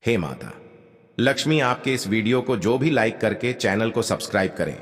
हे माता लक्ष्मी, आपके इस वीडियो को जो भी लाइक करके चैनल को सब्सक्राइब करें,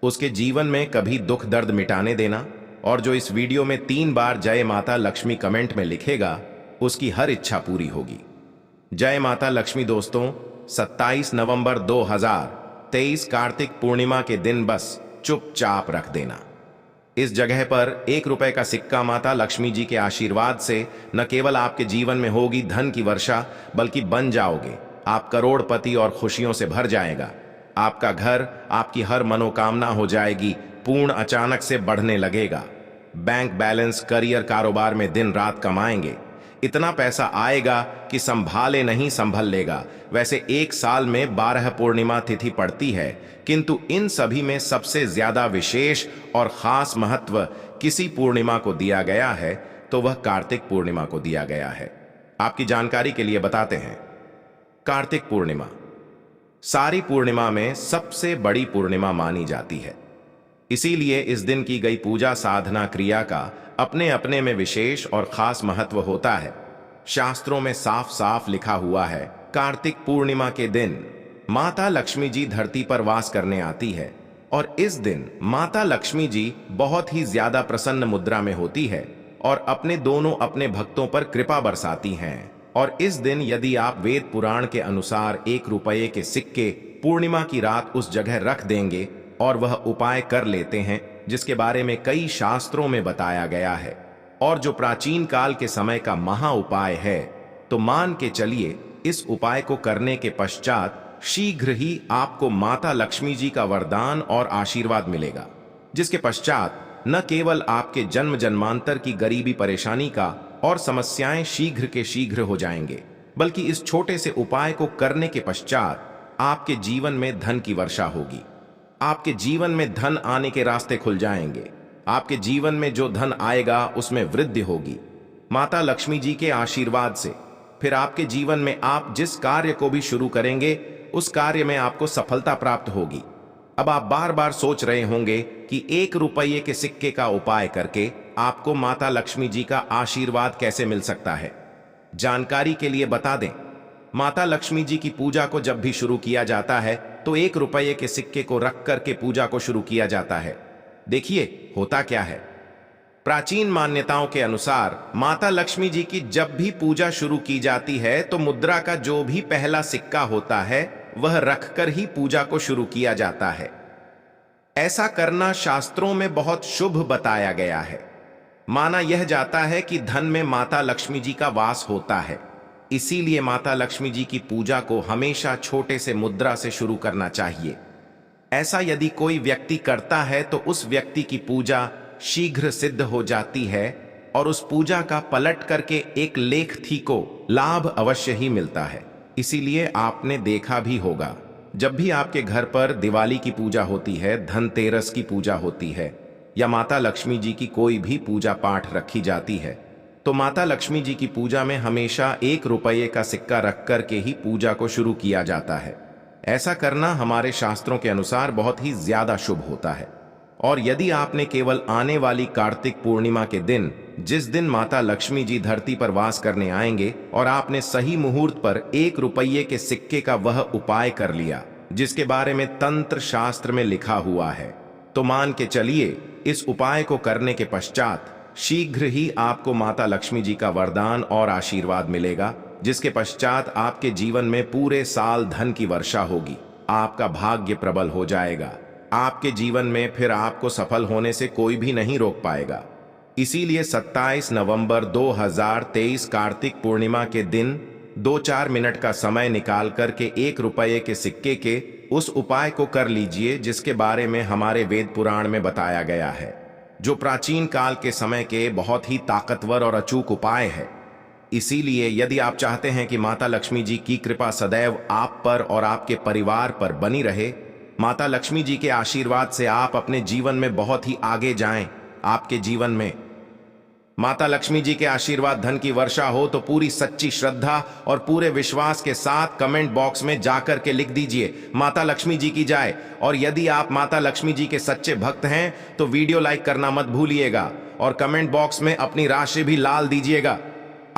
उसके जीवन में कभी दुख दर्द मिटाने देना, और जो इस वीडियो में 3 बार जय माता लक्ष्मी कमेंट में लिखेगा, उसकी हर इच्छा पूरी होगी। जय माता लक्ष्मी। दोस्तों, 27 नवंबर 2023 कार्तिक पूर्णिमा के दिन बस चुपचाप रख देना। इस जगह पर 1 रुपए का सिक्का माता लक्ष्मी जी के आशीर्वाद से न केवल आपके जीवन में होगी धन की वर्षा, बल्कि बन जाओगे आप करोड़पति और खुशियों से भर जाएगा। आपका घर, आपकी हर मनोकामना हो जाएगी पूर्ण, अचानक से बढ़ने लगेगा। बैंक बैलेंस, करियर, कारोबार में दिन रात कमाएंगे। इतना पैसा आएगा कि संभाले नहीं संभल लेगा। वैसे 1 साल में 12 पूर्णिमा तिथि पड़ती है, किंतु इन सभी में सबसे ज्यादा विशेष और खास महत्व किसी पूर्णिमा को दिया गया है, तो वह कार्तिक पूर्णिमा को दिया गया है। आपकी जानकारी के लिए बताते हैं। कार्तिक पूर्णिमा सारी पूर्णिमा में सबसे बड़ी पूर्णिमा मानी जाती है। इसीलिए इस दिन की गई पूजा साधना क्रिया का अपने अपने में विशेष और खास महत्व होता है। शास्त्रों में साफ साफ लिखा हुआ है, कार्तिक पूर्णिमा के दिन माता लक्ष्मी जी धरती पर वास करने आती है, और इस दिन माता लक्ष्मी जी बहुत ही ज्यादा प्रसन्न मुद्रा में होती है और अपने भक्तों पर कृपा बरसाती हैं। और इस दिन यदि आप वेद पुराण के अनुसार 1 रुपये के सिक्के पूर्णिमा की रात उस जगह रख देंगे और वह उपाय कर लेते हैं, जिसके बारे में कई शास्त्रों में बताया गया है, और जो प्राचीन काल के समय का महा उपाय है, तो मान के चलिए इस उपाय को करने के पश्चात शीघ्र ही आपको माता लक्ष्मी जी का वरदान और आशीर्वाद मिलेगा, जिसके पश्चात न केवल आपके जन्म जन्मांतर की गरीबी परेशानी का और समस्याएं शीघ्र के शीघ्र हो जाएंगे, बल्कि इस छोटे से उपाय को करने के पश्चात आपके जीवन में धन की वर्षा होगी। आपके जीवन में धन आने के रास्ते खुल जाएंगे। आपके जीवन में जो धन आएगा उसमें वृद्धि होगी माता लक्ष्मी जी के आशीर्वाद से। फिर आपके जीवन में आप जिस कार्य को भी शुरू करेंगे, उस कार्य में आपको सफलता प्राप्त होगी। अब आप बार बार सोच रहे होंगे कि 1 रुपये के सिक्के का उपाय करके आपको माता लक्ष्मी जी का आशीर्वाद कैसे मिल सकता है। जानकारी के लिए बता दें, माता लक्ष्मी जी की पूजा को जब भी शुरू किया जाता है तो 1 रुपये के सिक्के को रख करके पूजा को शुरू किया जाता है। देखिए होता क्या है। प्राचीन मान्यताओं के अनुसार माता लक्ष्मी जी की जब भी पूजा शुरू की जाती है तो मुद्रा का जो भी पहला सिक्का होता है वह रखकर ही पूजा को शुरू किया जाता है। ऐसा करना शास्त्रों में बहुत शुभ बताया गया है। माना यह जाता है कि धन में माता लक्ष्मी जी का वास होता है। इसीलिए माता लक्ष्मी जी की पूजा को हमेशा छोटे से मुद्रा से शुरू करना चाहिए। ऐसा यदि कोई व्यक्ति करता है तो उस व्यक्ति की पूजा शीघ्र सिद्ध हो जाती है, और उस पूजा का पलट करके एक लेख थी को लाभ अवश्य ही मिलता है। इसीलिए आपने देखा भी होगा, जब भी आपके घर पर दिवाली की पूजा होती है, धनतेरस की पूजा होती है, या माता लक्ष्मी जी की कोई भी पूजा पाठ रखी जाती है, तो माता लक्ष्मी जी की पूजा में हमेशा 1 रुपये का सिक्का रख कर के ही पूजा को शुरू किया जाता है। ऐसा करना हमारे शास्त्रों के अनुसार बहुत ही ज्यादा शुभ होता है। और यदि आपने केवल आने वाली कार्तिक पूर्णिमा के दिन, जिस दिन माता लक्ष्मी जी धरती पर वास करने आएंगे, और आपने सही मुहूर्त पर 1 रुपये के सिक्के का वह उपाय कर लिया जिसके बारे में तंत्र शास्त्र में लिखा हुआ है, तो मान के चलिए इस उपाय को करने के पश्चात शीघ्र ही आपको माता लक्ष्मी जी का वरदान और आशीर्वाद मिलेगा, जिसके पश्चात आपके जीवन में पूरे साल धन की वर्षा होगी। आपका भाग्य प्रबल हो जाएगा। आपके जीवन में फिर आपको सफल होने से कोई भी नहीं रोक पाएगा। इसीलिए 27 नवंबर 2023 कार्तिक पूर्णिमा के दिन 2-4 मिनट का समय निकाल करके 1 रुपये के सिक्के के उस उपाय को कर लीजिए, जिसके बारे में हमारे वेद पुराण में बताया गया है, जो प्राचीन काल के समय के बहुत ही ताकतवर और अचूक उपाय है। इसीलिए यदि आप चाहते हैं कि माता लक्ष्मी जी की कृपा सदैव आप पर और आपके परिवार पर बनी रहे, माता लक्ष्मी जी के आशीर्वाद से आप अपने जीवन में बहुत ही आगे जाएं, आपके जीवन में माता लक्ष्मी जी के आशीर्वाद धन की वर्षा हो, तो पूरी सच्ची श्रद्धा और पूरे विश्वास के साथ कमेंट बॉक्स में जाकर के लिख दीजिए माता लक्ष्मी जी की जाए। और यदि आप माता लक्ष्मी जी के सच्चे भक्त हैं तो वीडियो लाइक करना मत भूलिएगा, और कमेंट बॉक्स में अपनी राशि भी लाल दीजिएगा।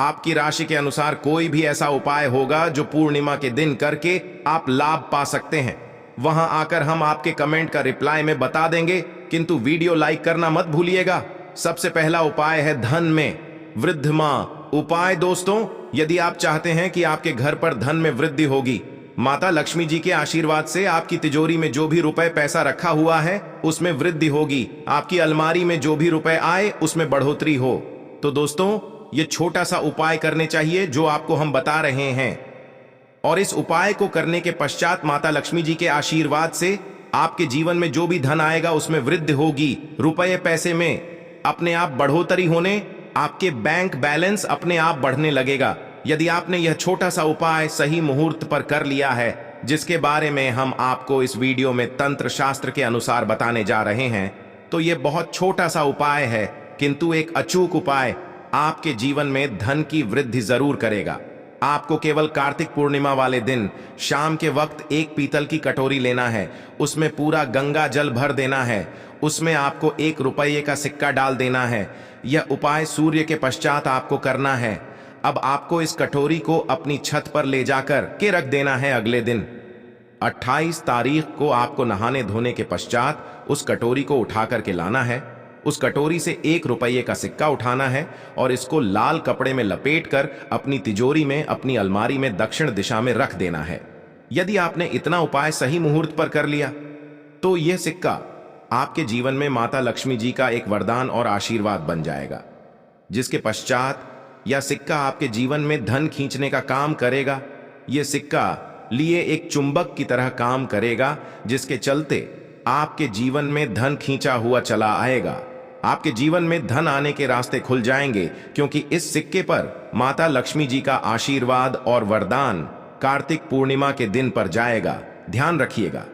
आपकी राशि के अनुसार कोई भी ऐसा उपाय होगा जो पूर्णिमा के दिन करके आप लाभ पा सकते हैं, वहां आकर हम आपके कमेंट का रिप्लाई में बता देंगे, किंतु वीडियो लाइक करना मत भूलिएगा। सबसे पहला उपाय है धन में वृद्धि मां उपाय। दोस्तों, यदि आप चाहते हैं कि आपके घर पर धन में वृद्धि होगी, माता लक्ष्मी जी के आशीर्वाद से आपकी तिजोरी में जो भी रुपए पैसा रखा हुआ है उसमें वृद्धि होगी, आपकी अलमारी में जो भी रुपए आए उसमें बढ़ोतरी हो, तो दोस्तों ये छोटा सा उपाय करने चाहिए जो आपको हम बता रहे हैं। और इस उपाय को करने के पश्चात माता लक्ष्मी जी के आशीर्वाद से आपके जीवन में जो भी धन आएगा उसमें वृद्धि होगी, रुपए पैसे में अपने आप बढ़ोतरी होने, आपके बैंक बैलेंस अपने आप बढ़ने लगेगा। यदि आपने यह छोटा सा उपाय सही मुहूर्त पर कर लिया है, जिसके बारे में हम आपको इस वीडियो में तंत्र शास्त्र के अनुसार बताने जा रहे हैं, तो यह बहुत छोटा सा उपाय है, किंतु एक अचूक उपाय आपके जीवन में धन की वृद्धि जरूर करेगा। आपको केवल कार्तिक पूर्णिमा वाले दिन शाम के वक्त एक पीतल की कटोरी लेना है, उसमें पूरा गंगा जल भर देना है, उसमें आपको 1 रुपये का सिक्का डाल देना है। यह उपाय सूर्य के पश्चात आपको करना है। अब आपको इस कटोरी को अपनी छत पर ले जाकर के रख देना है। अगले दिन 28 तारीख को आपको नहाने धोने के पश्चात उस कटोरी को उठा करके लाना है। उस कटोरी से 1 रुपये का सिक्का उठाना है और इसको लाल कपड़े में लपेटकर अपनी तिजोरी में, अपनी अलमारी में दक्षिण दिशा में रख देना है। यदि आपने इतना उपाय सही मुहूर्त पर कर लिया तो यह सिक्का आपके जीवन में माता लक्ष्मी जी का एक वरदान और आशीर्वाद बन जाएगा, जिसके पश्चात यह सिक्का आपके जीवन में धन खींचने का काम करेगा। यह सिक्का लिए एक चुंबक की तरह काम करेगा, जिसके चलते आपके जीवन में धन खींचा हुआ चला आएगा। आपके जीवन में धन आने के रास्ते खुल जाएंगे, क्योंकि इस सिक्के पर माता लक्ष्मी जी का आशीर्वाद और वरदान कार्तिक पूर्णिमा के दिन पर जाएगा। ध्यान रखिएगा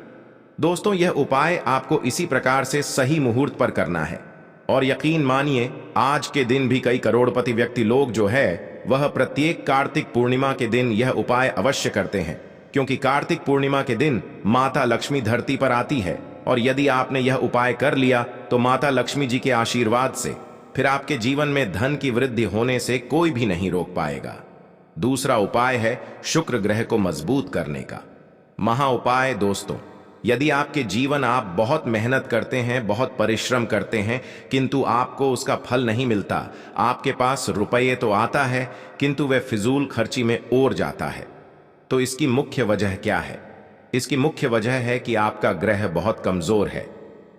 दोस्तों, यह उपाय आपको इसी प्रकार से सही मुहूर्त पर करना है। और यकीन मानिए, आज के दिन भी कई करोड़पति व्यक्ति लोग जो है वह प्रत्येक कार्तिक पूर्णिमा के दिन यह उपाय अवश्य करते हैं, क्योंकि कार्तिक पूर्णिमा के दिन माता लक्ष्मी धरती पर आती है। और यदि आपने यह उपाय कर लिया तो माता लक्ष्मी जी के आशीर्वाद से फिर आपके जीवन में धन की वृद्धि होने से कोई भी नहीं रोक पाएगा। दूसरा उपाय है शुक्र ग्रह को मजबूत करने का महा उपाय। दोस्तों, यदि आपके जीवन आप बहुत मेहनत करते हैं, बहुत परिश्रम करते हैं, किंतु आपको उसका फल नहीं मिलता, आपके पास रुपये तो आता है किंतु वह फिजूल खर्ची में ओर जाता है, तो इसकी मुख्य वजह क्या है? इसकी मुख्य वजह है कि आपका ग्रह बहुत कमजोर है।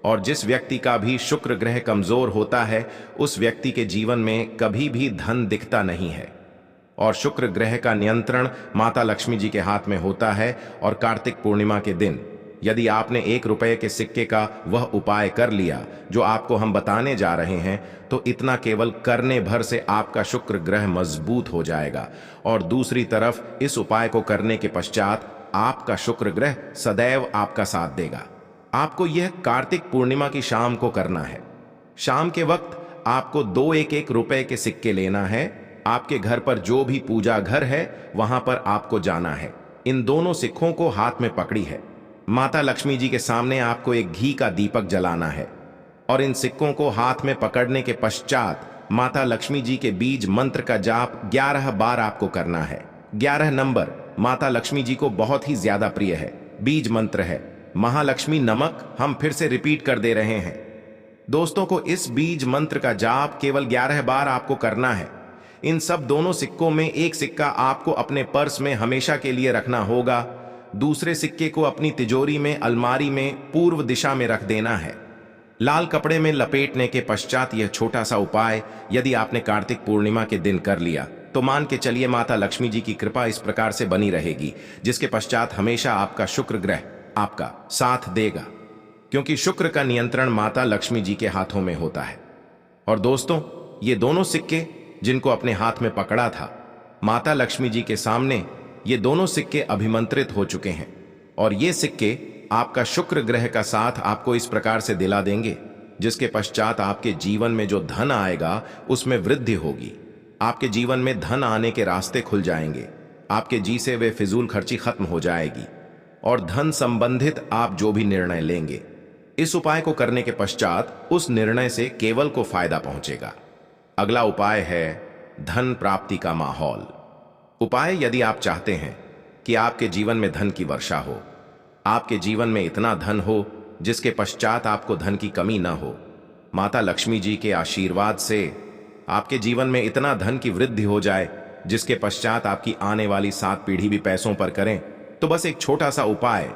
और जिस व्यक्ति का भी शुक्र ग्रह कमजोर होता है उस व्यक्ति के जीवन में कभी भी धन दिखता नहीं है। और शुक्र ग्रह का नियंत्रण माता लक्ष्मी जी के हाथ में होता है। और कार्तिक पूर्णिमा के दिन यदि आपने 1 रुपये के सिक्के का वह उपाय कर लिया जो आपको हम बताने जा रहे हैं, तो इतना केवल करने भर से आपका शुक्र ग्रह मजबूत हो जाएगा। और दूसरी तरफ इस उपाय को करने के पश्चात आपका शुक्र ग्रह सदैव आपका साथ देगा। आपको यह कार्तिक पूर्णिमा की शाम को करना है। शाम के वक्त आपको 2 1 रुपए के सिक्के लेना है। आपके घर पर जो भी पूजा घर है वहां पर आपको जाना है। इन दोनों सिक्कों को हाथ में पकड़ी है। माता लक्ष्मी जी के सामने आपको एक घी का दीपक जलाना है और इन सिक्कों को हाथ में पकड़ने के पश्चात माता लक्ष्मी जी के बीज मंत्र का जाप 11 बार आपको करना है। 11 नंबर माता लक्ष्मी जी को बहुत ही ज्यादा प्रिय है। बीज मंत्र है महालक्ष्मी नमक। हम फिर से रिपीट कर दे रहे हैं दोस्तों को, इस बीज मंत्र का जाप केवल 11 बार आपको करना है। इन सब दोनों सिक्कों में एक सिक्का आपको अपने पर्स में हमेशा के लिए रखना होगा, दूसरे सिक्के को अपनी तिजोरी में, अलमारी में पूर्व दिशा में रख देना है। लाल कपड़े में लपेटने के पश्चात यह छोटा सा उपाय यदि आपने कार्तिक पूर्णिमा के दिन कर लिया तो मान के चलिए माता लक्ष्मी जी की कृपा इस प्रकार से बनी रहेगी, जिसके पश्चात हमेशा आपका शुक्र ग्रह आपका साथ देगा, क्योंकि शुक्र का नियंत्रण माता लक्ष्मी जी के हाथों में होता है। और दोस्तों, ये दोनों सिक्के जिनको अपने हाथ में पकड़ा था, माता लक्ष्मी जी के सामने ये दोनों सिक्के अभिमंत्रित हो चुके हैं। और ये सिक्के आपका शुक्र ग्रह का साथ आपको इस प्रकार से दिला देंगे, जिसके पश्चात आपके जीवन में जो धन आएगा उसमें वृद्धि होगी। आपके जीवन में धन आने के रास्ते खुल जाएंगे, आपके जी से वे फिजूल खर्ची खत्म हो जाएगी और धन संबंधित आप जो भी निर्णय लेंगे, इस उपाय को करने के पश्चात उस निर्णय से केवल को फायदा पहुंचेगा। अगला उपाय है धन प्राप्ति का माहौल। उपाय: यदि आप चाहते हैं कि आपके जीवन में धन की वर्षा हो, आपके जीवन में इतना धन हो जिसके पश्चात आपको धन की कमी न हो, माता लक्ष्मी जी के आशीर्वाद से आपके जीवन में इतना धन की वृद्धि हो जाए जिसके पश्चात आपकी आने वाली 7 पीढ़ी भी पैसों पर करें, तो बस एक छोटा सा उपाय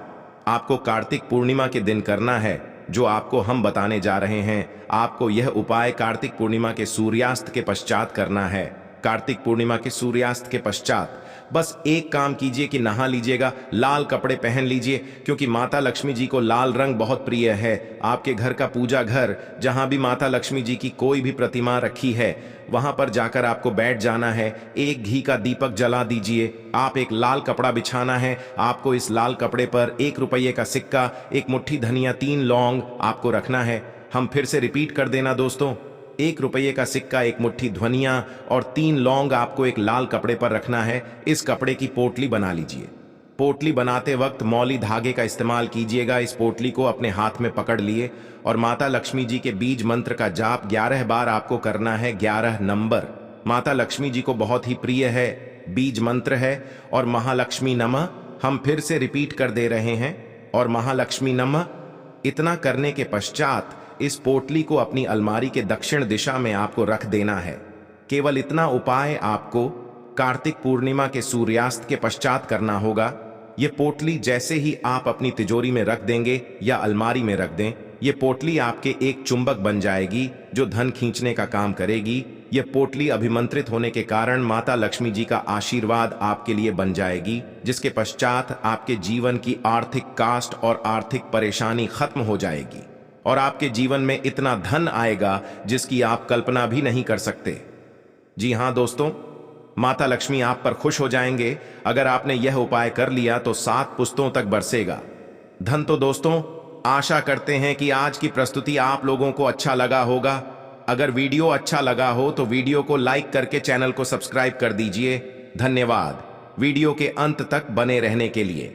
आपको कार्तिक पूर्णिमा के दिन करना है, जो आपको हम बताने जा रहे हैं। आपको यह उपाय कार्तिक पूर्णिमा के सूर्यास्त के पश्चात करना है। कार्तिक पूर्णिमा के सूर्यास्त के पश्चात बस एक काम कीजिए कि नहा लीजिएगा, लाल कपड़े पहन लीजिए, क्योंकि माता लक्ष्मी जी को लाल रंग बहुत प्रिय है। आपके घर का पूजा घर, जहां भी माता लक्ष्मी जी की कोई भी प्रतिमा रखी है, वहां पर जाकर आपको बैठ जाना है। एक घी का दीपक जला दीजिए। आप एक लाल कपड़ा बिछाना है। आपको इस लाल कपड़े पर 1 रुपये का सिक्का, 1 मुट्ठी धनिया, 3 लौंग आपको रखना है। हम फिर से रिपीट कर देना दोस्तों, 1 रुपये का सिक्का, 1 मुट्ठी धनिया और 3 लौंग आपको एक लाल कपड़े पर रखना है। इस कपड़े की पोटली बना लीजिए। पोटली बनाते वक्त मौली धागे का इस्तेमाल कीजिएगा। इस पोटली को अपने हाथ में पकड़ लिए और माता लक्ष्मी जी के बीज मंत्र का जाप 11 बार आपको करना है। 11 नंबर माता लक्ष्मी जी को बहुत ही प्रिय है, बीज मंत्र है। और महालक्ष्मी नमः हम फिर से रिपीट कर दे रहे हैं, और महालक्ष्मी नमः। इतना करने के पश्चात इस पोटली को अपनी अलमारी के दक्षिण दिशा में आपको रख देना है। केवल इतना उपाय आपको कार्तिक पूर्णिमा के सूर्यास्त के पश्चात करना होगा। ये पोटली जैसे ही आप अपनी तिजोरी में रख देंगे या अलमारी में रख दें, ये पोटली आपके एक चुंबक बन जाएगी जो धन खींचने का काम करेगी। ये पोटली अभिमंत्रित होने के कारण माता लक्ष्मी जी का आशीर्वाद आपके लिए बन जाएगी, जिसके पश्चात आपके जीवन की आर्थिक कास्ट और आर्थिक परेशानी खत्म हो जाएगी और आपके जीवन में इतना धन आएगा जिसकी आप कल्पना भी नहीं कर सकते। जी हां दोस्तों, माता लक्ष्मी आप पर खुश हो जाएंगे। अगर आपने यह उपाय कर लिया तो 7 पुश्तों तक बरसेगा धन। तो दोस्तों, आशा करते हैं कि आज की प्रस्तुति आप लोगों को अच्छा लगा होगा। अगर वीडियो अच्छा लगा हो तो वीडियो को लाइक करके चैनल को सब्सक्राइब कर दीजिए। धन्यवाद वीडियो के अंत तक बने रहने के लिए।